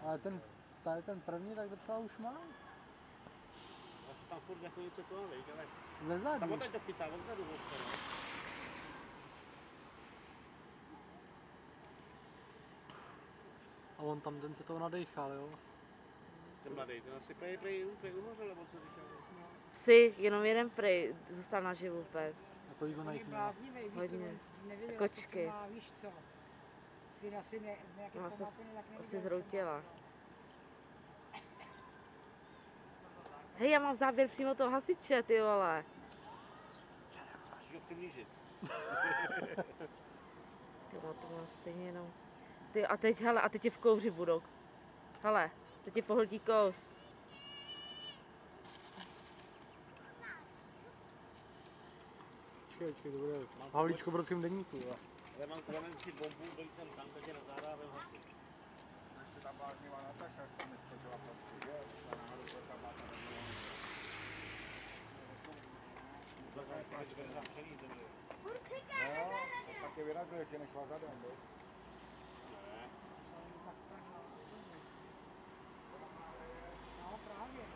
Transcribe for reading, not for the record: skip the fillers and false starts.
Ale tady ten první tak docela už má. Tam furt jako něco toho, víš, ale... Ze zadu. Tam odtaď to chytá, odzadu hoďte, no. A on tam ten se toho nadechal, jo? Ten mladý, ten asi prej uhořel, nebo co říkal? Psy, jenom jeden prej zůstal naživu pes. A kolik ho On je jich měl? bláznivý, víš, Hodně. on nevěděl, A kočky. co má, víš co. Syn asi nějaký Ona se památný, tak nevěděl, asi co má. zhroutila. Hej, já mám záběr přímo toho hasiče, ty vole. Musíš ho přiblížit. Ty vole, to má stejně jenom. Ty, a teď, hele, a teď je v kouři budou. Hele, teď je pohltí kous. Počkej, to bude Havlíčko v brodském deníku, jo? Ale mám si bombu, byl tam tam, takže na záda a vem hasi. Ještě tam bláznivá Nataša, až tam neskočila pod si, jo? Ta náhodou to tam má tam no, tak taky vyrazil, ještě než vás zadem, jo? No právě.